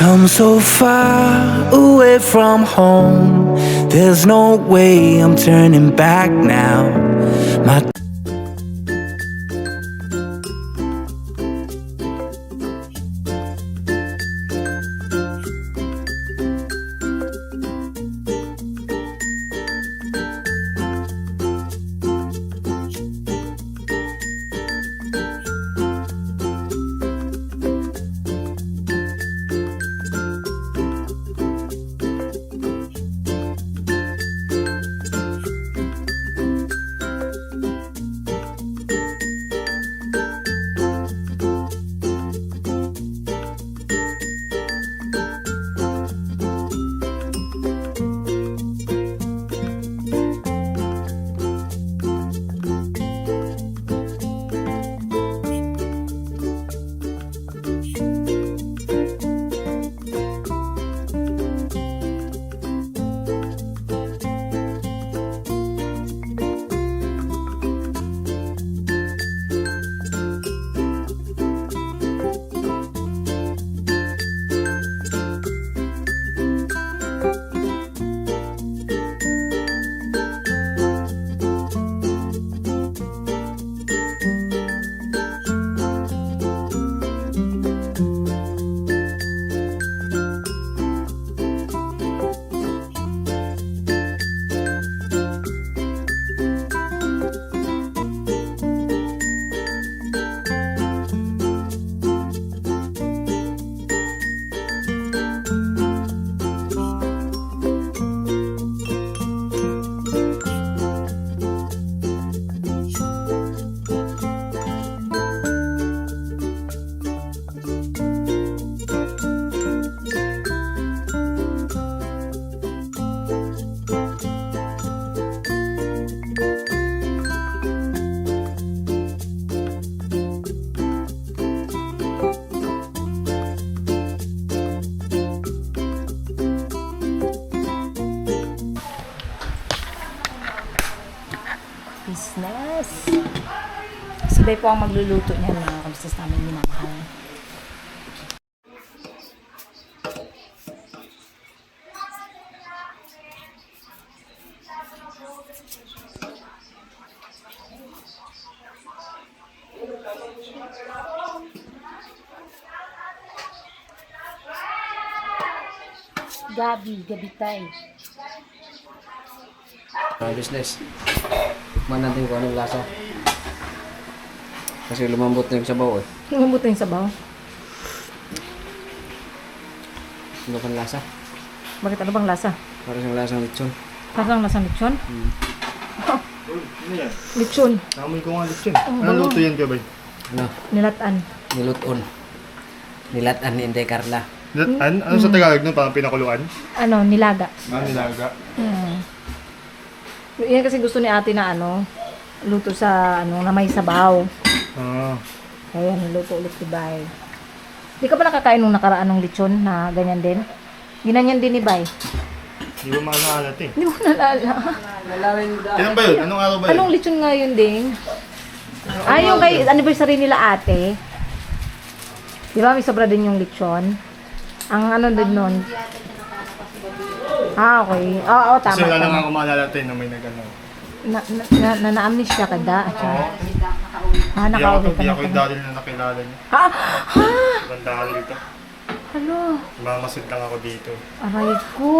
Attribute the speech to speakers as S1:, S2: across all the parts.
S1: come so far away from home. There's no way I'm turning back now. My
S2: business. Sabay po ang magluluto niyan, mga kabisnes namin minamahal. Gabi tayo.
S3: Business. Tikman natin kung anong lasa. Kasi lumambot na yung sabaw eh.
S2: Lumambot na yung sabaw.
S3: Ano bang lasa?
S2: Bakit ano bang lasa?
S3: Parang yung lasang lechon.
S2: Parang lasang lechon?
S4: Ano yan?
S2: Lechon.
S4: Namoy ko nga lechon.
S2: Oh,
S4: Anong luto yan, Kabay?
S3: Ano?
S2: Nilatan.
S3: Niluton. Nilatan ni Inday Carla.
S4: Ano sa Tagalog nun? Parang pinakuluan?
S2: Ano, nilaga.
S4: Nilaga.
S2: Yan kasi gusto ni ate na luto sa na may sabaw. Kaya niluto ulit si Bay. Di ka ba nakakain nung nakaraan ng lechon na ganyan din? Ginanyan din ni Bay.
S4: Di ba maalat eh?
S2: Hindi mo nalala.
S4: Kailan ba yun? Anong araw ba yun?
S2: Anong lechon nga yun ding? Yung kay anniversary nila ate. Di ba may sobra din yung lechon? Ang din nun. Okay. Oo, tama.
S4: Kasi wala lang
S2: tama.
S4: ako maalalatin na may nag-ano.
S2: Na-amnesia ka da.
S4: Oo. Di
S2: Nakauwi ka
S4: ako
S2: na.
S4: yung daril na nakilala niya.
S2: Ha?
S4: Ibang daril ito.
S2: Ano?
S4: Mamasid lang ako dito.
S2: Aray ko.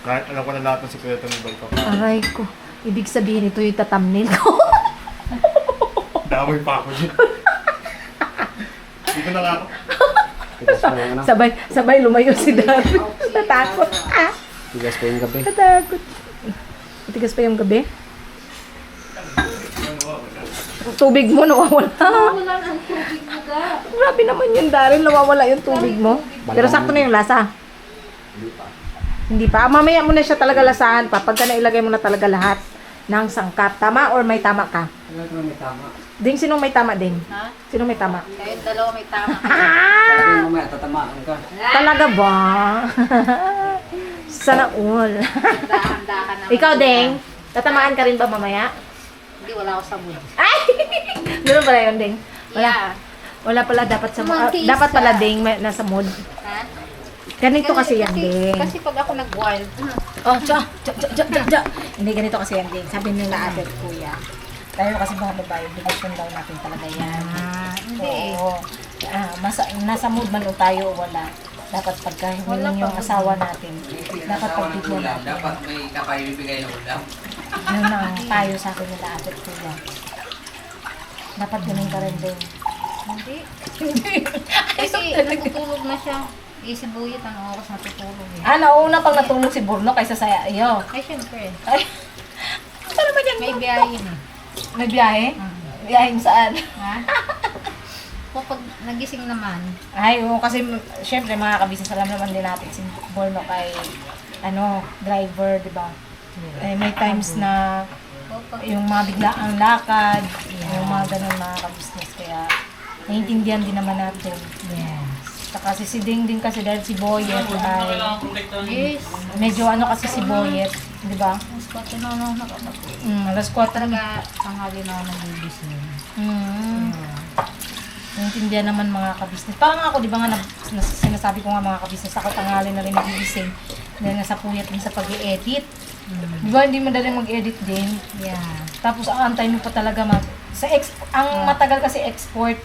S4: Kahit alam ko na lahat ng sikreto ng boy ko.
S2: Aray ko. Ibig sabihin ito yung tatamnil ko.
S4: Damoy pa ako dyan. Dito na lang ako.
S3: Tigas pa yung ano?
S2: Sabay lumayo si Darby. Natakot.
S3: Tigas pa yung gabi.
S2: Natakot. Matigas pa yung gabi. Tubig mo nawawala.
S5: Wala ang tubig mo ga.
S2: Grabe naman yun, Daryl. Nawawala yung tubig mo. Pero sakto na yung lasa. Hindi pa. Mamaya mo na siya talaga lasahan pa. Pagka nailagay mo na talaga lahat ng sangkap. Tama or may tama ka?
S3: Ano ito may tama?
S2: Ding, sinong may tama, Ding?
S5: Ha?
S2: Sinong may tama?
S5: Kayong dalawa may tama.
S3: Sabi mo mamaya tatamaan ka.
S2: Talaga ba? Sana all.
S5: Handa ka naman.
S2: Ikaw, Ding, tatamaan ka rin ba mamaya?
S5: Hindi, wala ako sa mood.
S2: Ay! Ganun pala yun, Ding.
S5: Yeah.
S2: Wala pala dapat sa mood.
S5: Mantis
S2: Dapat pala,
S5: ka.
S2: Ding, nasa mood.
S5: Ha?
S2: Ganito kasi yan, Ding.
S5: Kasi pag ako nag-wild,
S2: Oh, Hindi, ganito kasi yan, Ding. Sabi nila ate at kuya. Tayo kasi mga babae, devotion daw natin talaga yan.
S5: hindi.
S2: Oo. Nasa mood man o tayo o wala. Dapat pagka hiling yung asawa natin, dapat pagbigyan natin.
S3: Dapat may kapayibigay ng ulam.
S2: Yun ang payo sa akin nila ate at kuya. Dapat ganun ka rin, Ding.
S5: Hindi. Kasi natutulog na siya. Isibuyat ang oras natutulog eh.
S2: Nauna pang natulog si Burno kaysa sa iyo.
S5: Ay, syempre.
S2: Ay, ano ba yan?
S5: May biyahe na.
S2: May biyahe? Biyahe saan?
S5: Ha? Kapag nagising naman,
S2: Ay, oo, kasi syempre mga kabisnes, alam naman din natin si Borno kay driver, di ba? Eh, may times na yung mga biglaang lakad, yung mga ganun mga kabisnes, kaya naiintindihan din naman natin.
S5: yes.
S2: Saka si Ding din kasi dahil si Boyet ay
S5: Yes.
S2: medyo kasi si Boyet, di ba?
S5: Mas pati na ako nakatapos.
S2: Alas 4
S5: Talaga, tanghali na ako nagigising.
S2: Naiintindihan naman mga kabisnes. Parang ako, di ba nga, sinasabi ko nga mga kabisnes, ako tanghali na rin nagigising dahil nasa puyat din sa pag-i-edit. Di ba, hindi madaling mag-edit din.
S5: Yeah.
S2: Tapos, ang antay mo pa talaga ang matagal kasi export.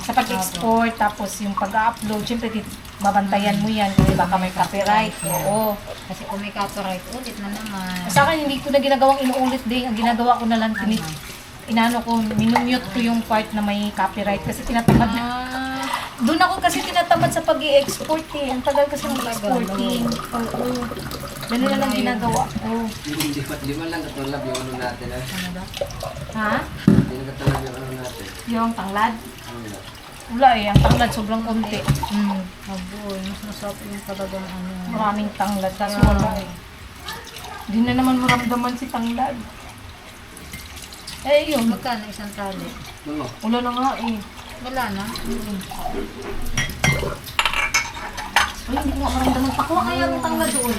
S2: Sa pag-export, tapos yung pag-upload, syempre, babantayan mo yan kasi baka may copyright. Oo.
S5: Kasi kung may copyright, ulit na naman.
S2: Sa akin, hindi ko na ginagawang inuulit din. Ang ginagawa ko na lang, minumute ko yung part na may copyright kasi tinatamad na. Doon ako kasi tinatamad sa pag-i-export eh. Ang tagal kasi ng exporting. Oo. Ganun na lang ginagawa ko.
S3: Di man lang katulab yung ano natin.
S2: Ha?
S3: Hindi na katulab yung ano natin.
S2: Yung tanglad? Wala eh. Ang tanglad sobrang konti.
S5: Aboy, mas masarap yung talagang ano.
S2: Maraming tanglad. Kaso wala eh. Hindi na naman maramdaman si tanglad. Eh yun.
S5: Magkano isang tali?
S3: Ano?
S2: Wala na nga eh.
S5: Wala na.
S2: Ay, hindi ko nga maramdaman. Pakuha kaya ng tanglad doon.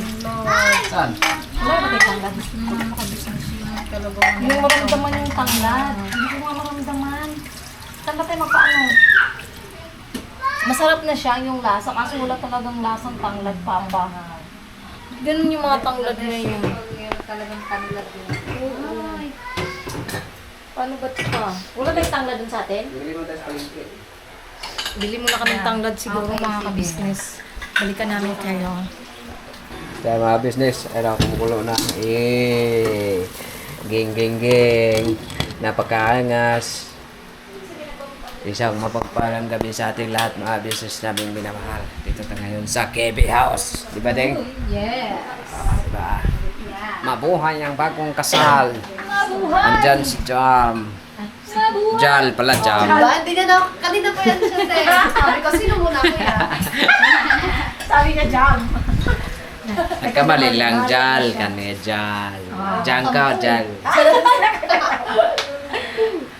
S3: Saan?
S2: Wala ba kayo tanglad?
S5: Gusto mo naman makabisnes yung talagang
S2: Hindi ko maramdaman yung tanglad. Hindi ko nga maramdaman. Saan ba tayo magpaano? Masarap na siya yung lasa kasi wala talagang lasang tanglad papa. Ganun yung mga tanglad ngayon.
S5: yung talagang tanglad yun.
S2: Ay. Paano ba ito pa? Wala ba yung tanglad dun sa atin?
S3: Bili mo tayo sa palengke.
S2: Bili mo na kaming tanglad siguro
S5: Okay,
S2: mga
S5: sige.
S2: ka-business. Balikan namin kayo.
S3: Kaya mga business, ayun kumukulo na. Geng. Napakaangas. Isang mapagpalang gabi sa ating lahat mga business naming minamahal. Dito tayo ngayon sa KB House. Di ba, Deng?
S5: Yes.
S3: Diba? Mabuhay ang bagong kasal. Andyan si Jam. Jal pala, Jam.
S5: Hindi na daw, kanina pa yan siya tayo. Sabi ko, sino muna ako yan?
S2: Sabi niya, Jam.
S3: Nagkamali lang, Jal. Kani, Jal. Jang ka, Jal.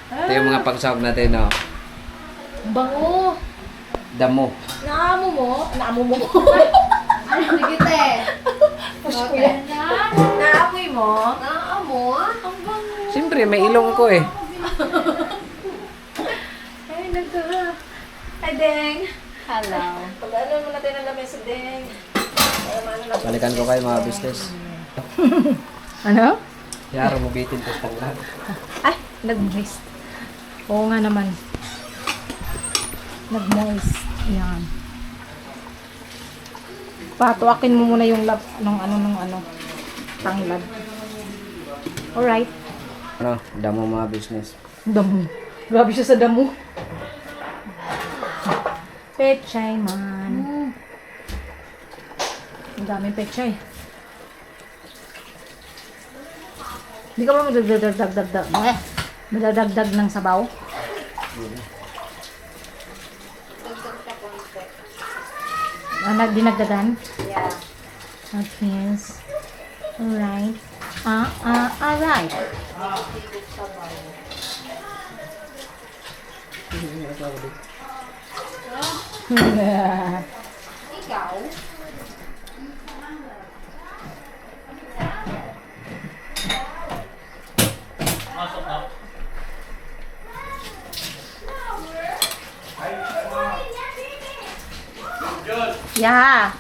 S3: Ito yung mga pagsawag natin, no?
S2: Bango.
S3: Damo.
S2: Naamo mo.
S5: Ano, digite?
S2: Push ko yan. Naamoy mo.
S5: Naamor?
S2: Ang bango.
S3: Siyempre, may ilong ko eh.
S2: Ay, Ay, Deng.
S5: Hello.
S2: Pag-ano mo natin ang lamesa, Deng.
S3: Balikan ko kayo mga business.
S2: Ano?
S3: Yaro mo bitin ko sa lahat.
S2: Ay, nag-moist. Oo nga naman. Nag-moist. Yan. Patuakin mo muna yung lab nung ano. Tanglad. Alright.
S3: Ano, damo mga business.
S2: Damo. Grabe siya sa damo. Pechay man. Ang daming pechay. Hindi ka ba madadagdag ng sabaw? Dinagdagan?
S5: Yeah.
S2: Okay. Alright. Alright.
S5: Ikaw?
S2: Yeah.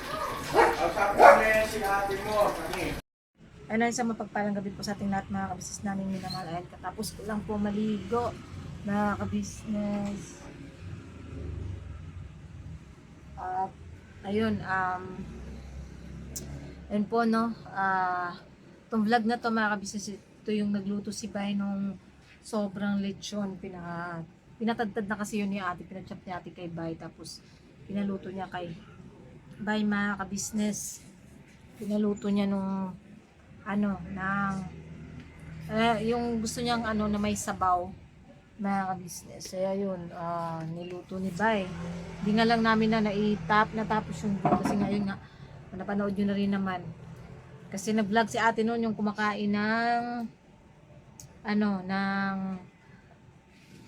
S2: Ano isang mapagpalang gabi po sa ating lahat mga kabisnes namin minamahal. Katapos ko lang po maligo mga kabisnes. At ayun, ayun po no, itong vlog na to mga kabisnes, ito yung nagluto si Bay nung sobrang lechon. Pinatadtad na kasi yun ni ate, pinachop ni ate kay Bay, tapos pinaluto niya kay Bay mga kabisnes. Pinaluto niya nung yung gusto niyang na may sabaw mga ka-business. Kaya yun, niluto ni Bay. Hindi nga lang namin natapos yung vlog kasi ngayon nga, napanood nyo na rin naman. Kasi nag-vlog si ate noon yung kumakain ng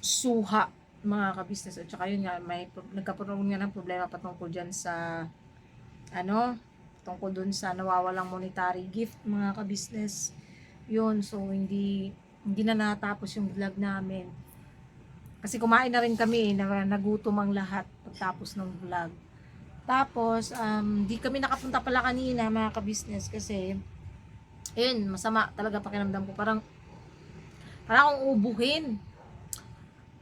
S2: suha mga ka-business. At saka yun nga, nagkaroon nga ng problema patungkol dyan sa tungkol dun sa nawawalang monetary gift mga ka-business. Yun, so hindi na natapos yung vlog namin. Kasi kumain na rin kami, nagutom ang lahat pagtapos ng vlog. Tapos, di kami nakapunta pala kanina mga ka-business kasi ayun, masama talaga pakiramdam ko. Parang akong ubuhin.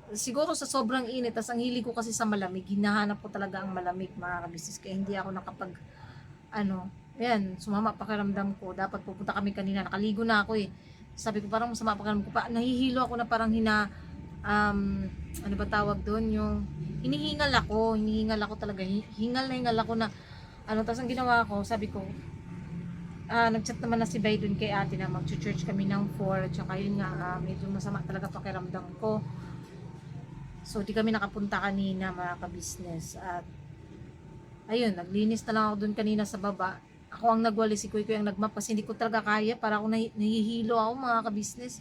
S2: Siguro sa sobrang init, tas ang hilig ko kasi sa malamig, hinahanap ko talaga ang malamig mga ka-business, kaya hindi ako ayan, sumama pakiramdam ko. Dapat pupunta kami kanina, nakaligo na ako eh. Sabi ko parang masama pakiramdam ko, nahihilo ako na parang ano ba tawag doon, yung hinihingal ako talaga, hingal ako na tapos ang ginawa ko, sabi ko, nagchat naman na si Bay doon kay ate na mag-church kami ng 4, at saka yun nga, medyo masama talaga pakiramdam ko. So di kami nakapunta kanina mga ka-business. At ayun, naglinis na lang ako doon kanina sa baba. Ako ang nagwalis, si Kuy ang nagmap kasi hindi ko talaga kaya. Para ako nahihilo ako mga ka-business.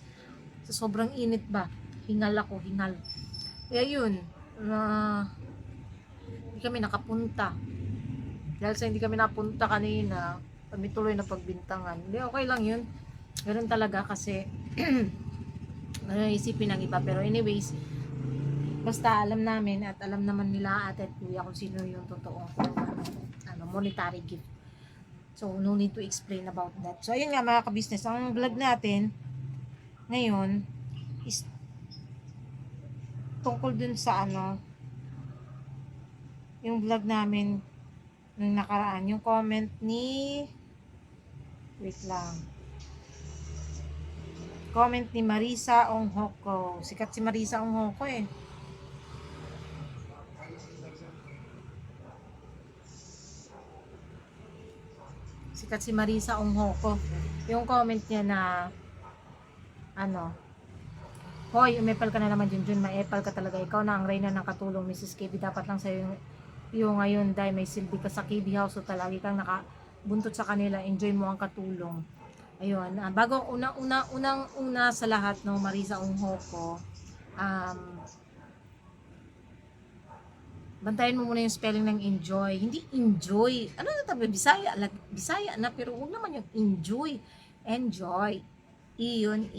S2: So sobrang init ba? Hingal. Kaya yun, hindi kami nakapunta. Dahil sa hindi kami napunta kanina, kami tuloy na pagbintangan. Hindi, okay lang yun. Ganun talaga kasi isipin ng iba. Pero anyways, basta alam namin at alam naman nila ate at kuya kung sino yung totoong monetary gift. So, no need to explain about that. So, ayun nga mga ka-business, ang vlog natin ngayon is tungkol dun sa yung vlog namin nung nakaraan, yung comment ni comment ni Marisa Onghoko. Sikat si Marisa Onghoko eh. Sikat si Marisa Onghoko. Yung comment niya na hoy, umepal ka na naman Junjun, maepal ka talaga. Ikaw na ang reyna ng katulong, Mrs. KB. Dapat lang sa'yo yung ngayon dahil may silbi ka sa KB house, so talagi kang nakabuntot sa kanila. Enjoy mo ang katulong. Ayun, bago unang-una sa lahat, no, Marisa Onghoko, bantayan mo muna yung spelling ng enjoy. Hindi enjoy. Ano na tabi? Bisaya na, pero huwag naman yung enjoy. Enjoy. Yun,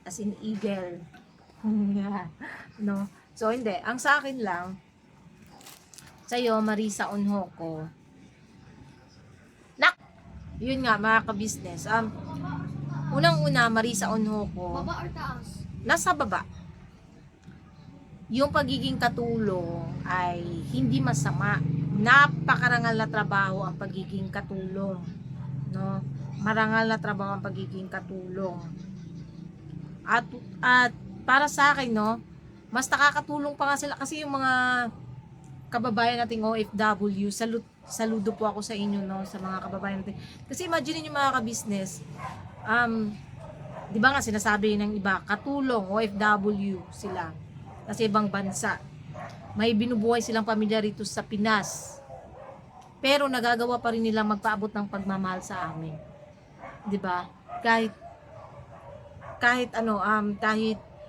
S2: as in eagle. No? So, hindi. Ang sa akin lang, sa'yo, Marisa Onghoko, yun nga, mga ka-business. Unang-una, Marisa Onghoko,
S5: Baba or taas?
S2: nasa baba. Yung pagiging katulong ay hindi masama. Napakarangal na trabaho ang pagiging katulong, no? Marangal na trabaho ang pagiging katulong. At para sa akin, no, mas nakakatulong pa nga sila kasi yung mga kababayan nating OFW, saludo po ako sa inyo, no, sa mga kababayan natin. Kasi imagine niyo mga ka-business, di ba nga sinasabi ng iba, katulong, OFW sila. Kasi ibang bansa. May binubuhay silang pamilya rito sa Pinas. Pero nagagawa pa rin nilang magpaabot ng pagmamahal sa amin. 'Di ba? Kahit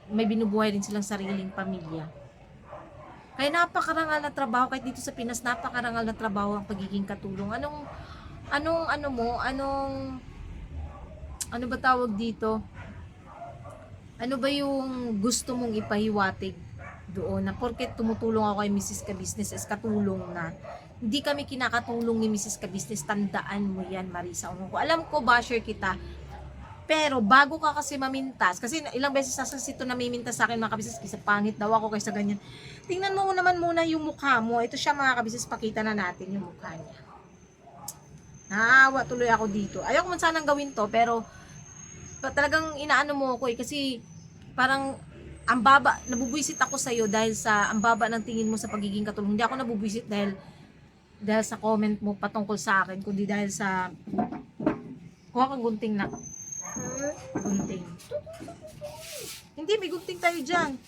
S2: may binubuhay din silang sariling pamilya. Kaya napakarangal na trabaho kahit dito sa Pinas, napakarangal na trabaho ang pagiging katulong. Ano ba tawag dito? Ano ba yung gusto mong ipahiwatig doon na porket tumutulong ako kay Mrs. Ka-Business is katulong na. Hindi kami kinakatulong ni Mrs. Kabisnes. Tandaan mo yan, Marisa Onongo. Alam ko, basher kita. Pero bago ka kasi mamintas, kasi ilang beses na kasi ito namimintas sa akin mga kabisnes, kasi pangit daw ako kaysa ganyan. Tingnan mo naman muna yung mukha mo. Ito siya mga kabisnes, pakita na natin yung mukha niya. Naawa tuloy ako dito. Ayoko man sanang gawin to, pero talagang inaano mo ako kasi parang ang baba, nabubwisit ako sa'yo dahil sa ang baba ng tingin mo sa pagiging katulong. Hindi ako nabubwisit dahil sa comment mo patungkol sa akin, kundi dahil sa kuha kang gunting na. Gunting. Hindi, may gunting tayo dyan.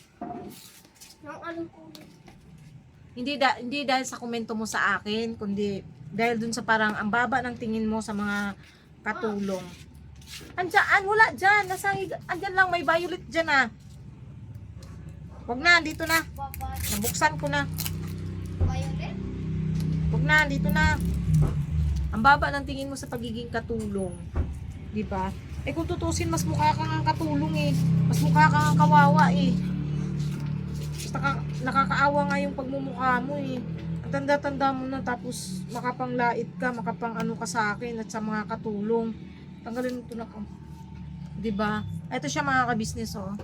S2: Hindi dahil sa komento mo sa akin, kundi dahil dun sa parang ang baba ng tingin mo sa mga katulong. Andyan, wala dyan. Andyan lang, may violet dyan ah. Huwag na, dito na. Nabuksan ko na. Huwag na, dito na. Ang baba ng tingin mo sa pagiging katulong. Diba? Eh kung tutusin, mas mukha kang ang katulong eh. Mas mukha kang ang kawawa eh. Basta nakakaawa nga yung pagmumukha mo eh. Ang tanda-tanda mo na tapos makapanglait ka, makapang ano ka sa akin at sa mga katulong. Tanggalin mo ito na ko. Diba? Ito siya mga kabisnes oh.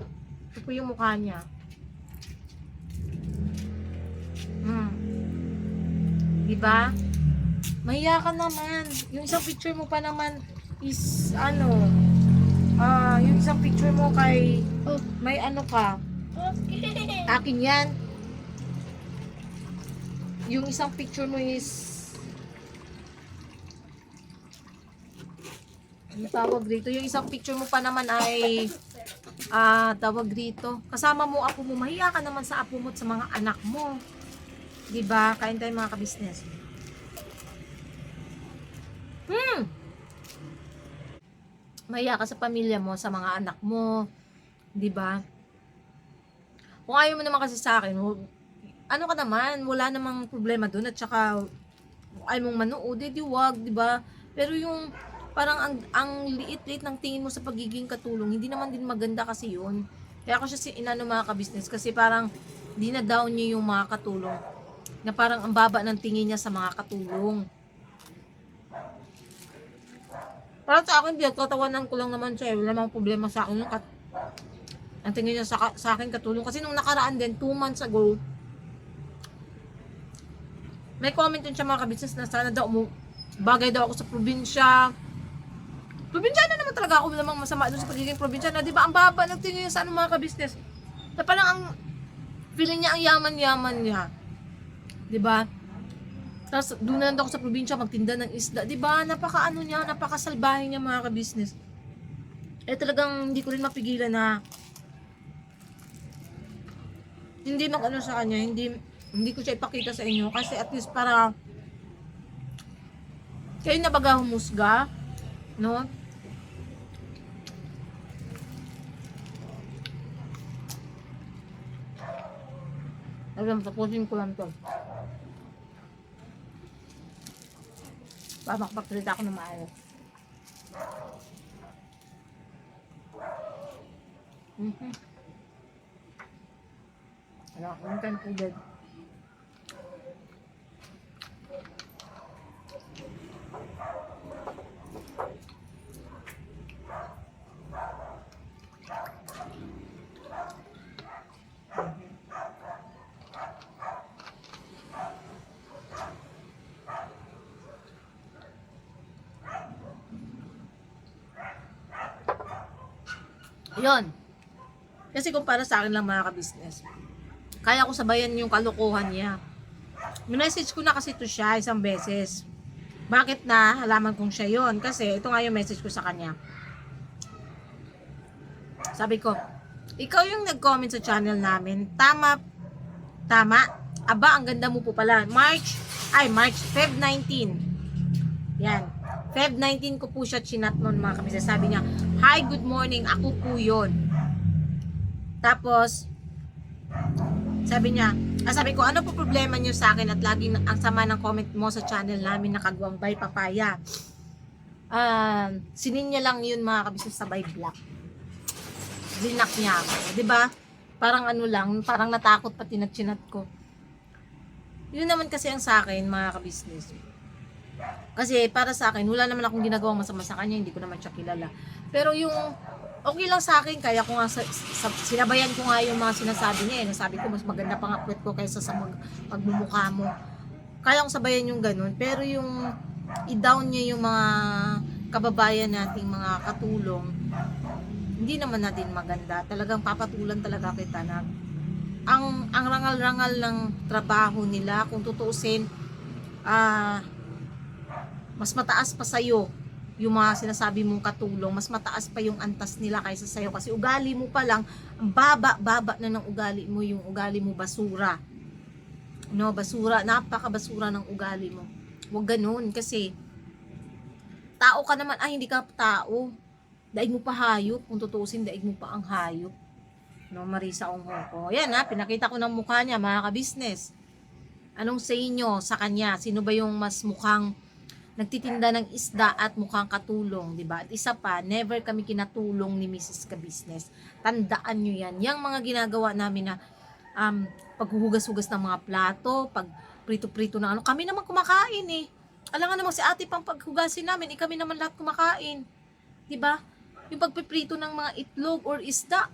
S2: Ito po yung mukha niya. Diba? Mahiya ka naman. Yung isang picture mo pa naman is ano, yung isang picture mo kay may ano ka. Akin yan. Yung isang picture mo is ano tawag dito? Yung isang picture mo pa naman ay tawag dito. Kasama mo apo mo. Mahiya ka naman sa apo mo at sa mga anak mo. Diba? Kain tayo mga kabisnes. Mahiya ka sa pamilya mo, sa mga anak mo. Diba? Kung ayaw mo naman kasi sa akin, ano ka naman, wala namang problema dun. At saka, kung ayaw mong manood, di wag, diba? Pero yung, parang ang liit-liit ng tingin mo sa pagiging katulong, hindi naman din maganda kasi yun. Kaya ako siya inano mga kabisnes, kasi parang, dina-down niya yung mga katulong. Na parang ang baba ng tingin niya sa mga katulong. Parang sa akin, tatawanan ko lang naman siya. Wala namang problema sa akin. Ang tingin niya sa akin katulong. Kasi nung nakaraan din, 2 months ago, may comment yun siya mga kabisnes na sana daw bagay daw ako sa probinsya. Probinsyana naman talaga ako, namang masama doon sa pagiging probinsyana. Di ba ang baba ng tingin niya sa mga kabisnes? Na parang ang feeling niya ang yaman-yaman niya. Diba? Tapos doon na ako sa probinsya magtinda ng isda. Diba? Napaka-ano niya, napakasalbahe niya mga ka-business. Eh talagang hindi ko rin mapigilan na hindi mag-ano sa kanya, hindi ko siya ipakita sa inyo kasi at least para kayo na baga humusga, no? Alam, tapusin ko lang to. Papakpagsalita ako ng maayos. Wala akong kan po dyan. Yun. Kasi kung para sa akin lang mga ka-business, kaya ko sabayan yung kalokohan niya. Message ko na kasi ito siya isang beses. Bakit na? Halaman kong siya yun. Kasi ito nga yung message ko sa kanya. Sabi ko, ikaw yung nag-comment sa channel namin. Tama. Aba, ang ganda mo po pala. Feb 19. Yan. Feb 19 ko po siya chinat noon mga kabisnes. Sabi niya, hi, good morning. Ako po yun. Tapos, sabi ko, ano po problema niyo sa akin at laging ang sama ng comment mo sa channel namin na Kagwang by Papaya. Sinin niya lang yun mga kabisnes sa by black. Dinak niya ako. Diba? Parang ano lang, parang natakot pati na chinat ko. Yun naman kasi ang sa akin, mga ka-business. Kasi para sa akin, wala naman akong ginagawang masama sa kanya, hindi ko naman siya kilala. Pero yung okay lang sa akin, kaya ko nga sinabayan ko nga yung mga sinasabi niya eh. Nasabi ko, mas maganda pa nga puwet ko kaysa sa pagmumukha mo. Kaya kong sabayan yung ganun. Pero yung i-down niya yung mga kababayan nating mga katulong, hindi naman natin maganda. Talagang papatulan talaga kita na ang rangal-rangal ng trabaho nila, kung tutuusin, mas mataas pa sa'yo yung mga sinasabi mong katulong, mas mataas pa yung antas nila kaysa sa'yo. Kasi ugali mo pa lang, ang baba na ng ugali mo, yung ugali mo basura. No, basura, napaka-basura ng ugali mo. Huwag ganun, kasi tao ka naman, hindi ka tao. Daig mo pa hayop, kung tutuusin, daig mo pa ang hayop. No, Marisa Onghoko. Yan pinakita ko ng mukha niya, mga ka-business. Anong sa inyo sa kanya? Sino ba yung mas mukhang nagtitinda ng isda at mukhang katulong, di ba? At isa pa, never kami kinatulong ni Mrs. Ka-Business. Tandaan nyo yan. Yang mga ginagawa namin na paghuhugas-hugas ng mga plato, pag prito-prito ng kami naman kumakain eh. Alam nga naman si ate pang paghugasin namin, kami naman lahat kumakain. Di ba? Yung pagpiprito ng mga itlog or isda,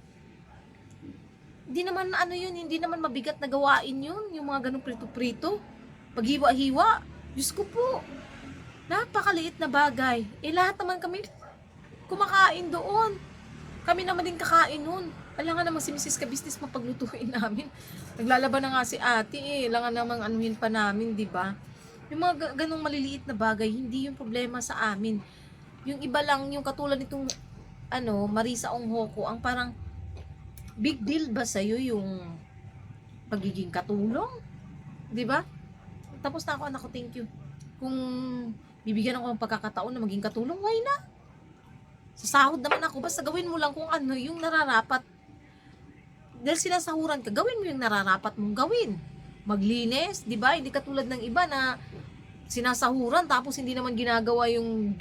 S2: hindi naman hindi naman mabigat na gawain yun, yung mga ganong prito-prito. Paghiwa-hiwa, Diyos ko po, napakaliit na bagay. Lahat naman kami kumakain doon. Kami naman din kakain noon. Alam nga naman si Mrs. Ka-Business mapaglutuin namin. Naglalaban na nga si ate Alam nga naman anuhin pa namin, di ba? Yung mga ganong maliliit na bagay, hindi yung problema sa amin. Yung iba lang, yung katulad nitong Marisa Onghoko, ang parang big deal ba sa'yo yung pagiging katulong? Di ba? Tapos na ako, anak ko, thank you. Kung bibigyan ako ng pagkakataon na maging katulong, why na? Sa sahod naman ako, basta gawin mo lang kung ano yung nararapat. Dahil sinasahuran ka, gawin mo yung nararapat mong gawin. Maglinis, di ba? Hindi katulad ng iba na sinasahuran tapos hindi naman ginagawa yung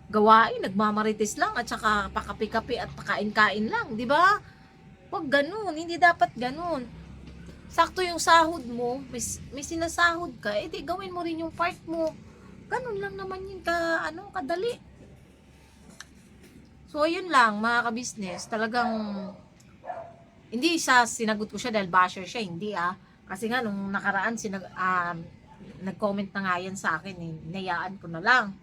S2: gawain, nagmamarites lang at saka pakapi-kapi at pakain-kain lang, di ba? Huwag ganun, hindi dapat ganun. Sakto yung sahod mo, may sinasahod ka, di gawin mo rin yung part mo. Ganun lang naman yun kadali. So, ayun lang, mga ka-business, talagang hindi sinagot ko siya dahil basher siya, hindi Kasi nga, nung nakaraan, nag-comment na nga yan sa akin, hinayaan ko na lang.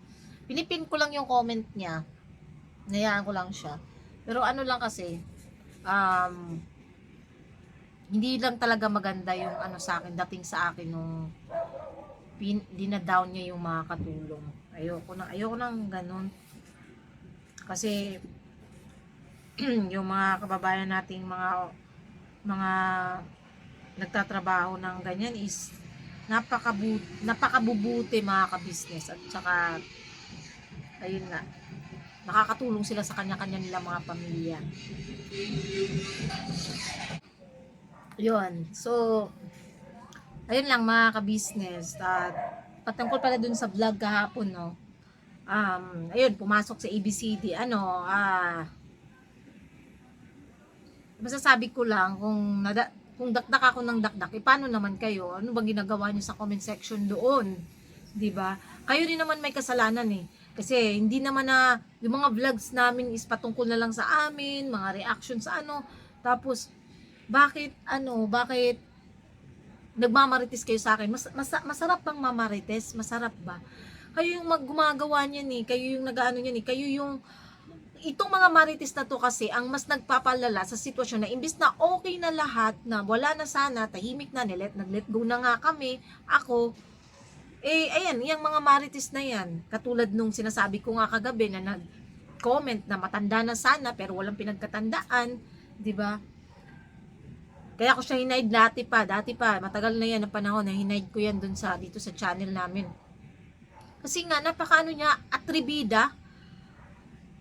S2: Pinipin ko lang yung comment niya. Hinayaan ko lang siya. Pero lang kasi, hindi lang talaga maganda yung sa akin, dating sa akin nung dinadown niya yung mga katulong. Ayoko nang ganun. Kasi yung mga kababayan nating mga nagtatrabaho ng ganyan is napakabubuti, mga ka-business, at saka ayun nga, nakakatulong sila sa kanya-kanya nila mga pamilya. Yun. So, ayun lang, mga ka-business. At patungkol pala dun sa vlog kahapon, no. Ayun, pumasok sa ABCD. Masasabi ko lang, kung dakdak ako ng dakdak, paano naman kayo? Ano bang ginagawa niyo sa comment section doon? 'Di ba? Kayo rin naman may kasalanan Kasi hindi naman na yung mga vlogs namin is patungkol na lang sa amin, mga reaction sa Tapos bakit nagmamarites kayo sa akin? Masarap bang mamarites? Masarap ba? Kayo yung gumagawa niyan kayo yung nag-aano niyan kayo yung itong mga marites na to kasi ang mas nagpapalala sa sitwasyon na imbis na okay na lahat, na wala na sana, tahimik na, nag-let go na nga kami, ako, ayan, yung mga marites na yan, katulad nung sinasabi ko nga kagabi na nag-comment na matanda na sana pero walang pinagkatandaan, di ba? Kaya ko siya hinaid dati pa, matagal na yan ang panahon na hinaid ko yan dito sa channel namin. Kasi nga, niya, atribida.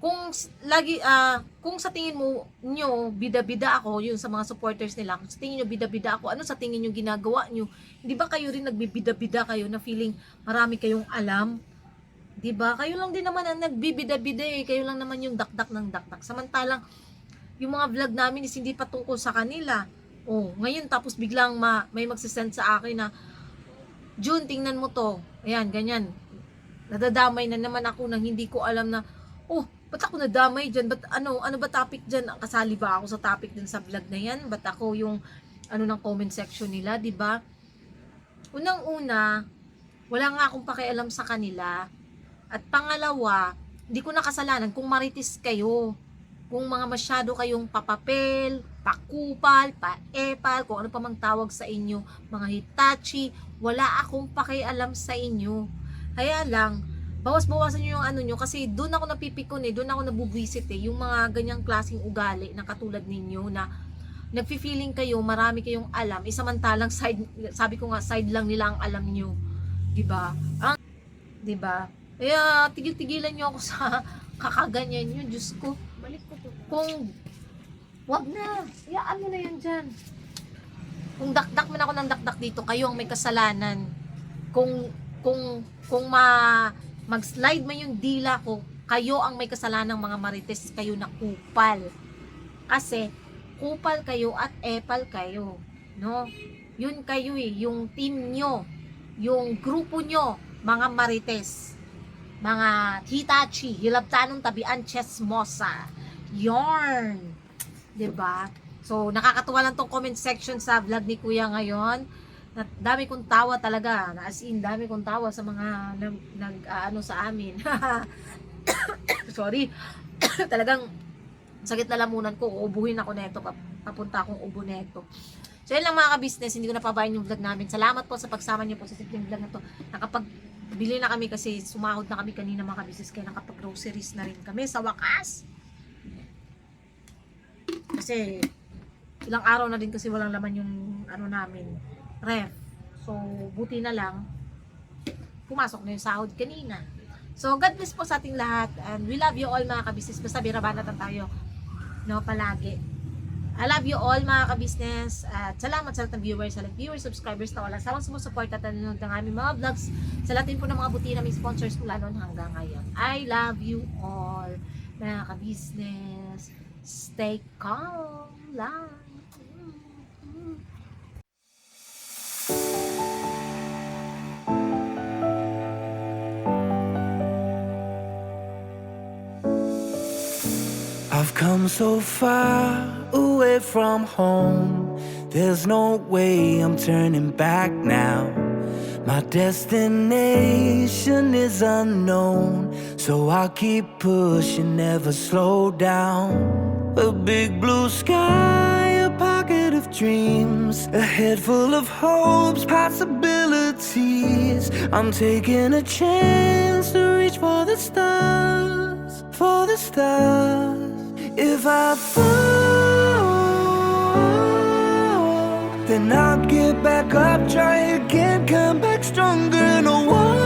S2: Kung sa tingin nyo bida-bida ako, yun sa mga supporters nila, kung sa tingin nyo bida-bida ako, ano sa tingin nyo ginagawa nyo? Hindi ba kayo rin nagbibida-bida kayo na feeling marami kayong alam? Di ba? Kayo lang din naman ang nagbibida-bida kayo lang naman yung dakdak ng dakdak. Samantalang yung mga vlog namin is hindi pa tungkol sa kanila. Ngayon tapos biglang may magsisend sa akin na June, tingnan mo to. Ayan, ganyan. Nadadamay na naman ako nang hindi ko alam na, oh, ba't ako nadamay dyan? Ba't ano ba topic dyan? Kasali ba ako sa topic din sa vlog na yan? Ba't ako yung, ng comment section nila, di ba? Unang-una, wala nga akong pakialam sa kanila. At pangalawa, hindi ko nakasalanan kung maritis kayo. Kung mga masyado kayong papapel, pakupal, paepal, kung ano pa mang tawag sa inyo, mga Hitachi, wala akong pakialam sa inyo. Kaya lang, bawas-bawasan nyo yung nyo, kasi doon ako napipikon doon ako nabubwisit yung mga ganyang klaseng ugali na katulad ninyo na nagfi-feeling kayo, marami kayong alam, samantalang sabi ko nga, side lang nila ang alam nyo. Diba? Diba? Kaya tigil-tigilan nyo ako sa kakaganyan nyo, Diyos ko.
S5: Balik ko to.
S2: Kung wag na, iyaan mo na yan dyan. Kung dakdak man ako ng dakdak dito, kayo ang may kasalanan. Kung mag-slide man yung dila ko, kayo ang may kasalanan, mga marites, kayo na kupal. Kasi kupal kayo at epal kayo, no? Yun kayo yung team nyo, yung grupo nyo, mga marites, mga Hitachi, hilabtanong tabian, chismosa, yarn, 'di ba? So nakakatuwa lang tong comment section sa vlog ni Kuya ngayon. Dami kong tawa talaga, as in dami kong tawa sa mga sa amin. Sorry. Talagang sakit na lamunan ko, uubuhin ako neto, papunta akong ubo neto. So yun lang mga ka-business, hindi ko napabayan yung vlog namin. Salamat po sa pagsama niyo po sa simpleng vlog na to. Bili na kami kasi sumahod na kami kanina mga ka-business, kaya nakapag-groceries na rin kami sa wakas. Kasi ilang araw na din kasi walang laman yung namin, ref. So buti na lang pumasok na yung sahod kanina. So God bless po sa ating lahat, and we love you all mga ka-business. Basta birabanatan tayo, no, palagi. I love you all mga ka-business, at salamat sa lahat ng viewers, sa lahat ng viewers, subscribers na wala sa support at nanonood ng aming mga vlogs, sa lahat din po ng mga buti na may sponsors mula noon hanggang ngayon. I love you all mga ka-business. Stay calm lang.
S1: I've come so far away from home. There's no way I'm turning back now. My destination is unknown, so I'll keep pushing, never slow down. A big blue sky, a pocket of dreams, a head full of hopes, possibilities. I'm taking a chance to reach for the stars, for the stars. If I fall, then I'll get back up, try again, come back stronger. No walls,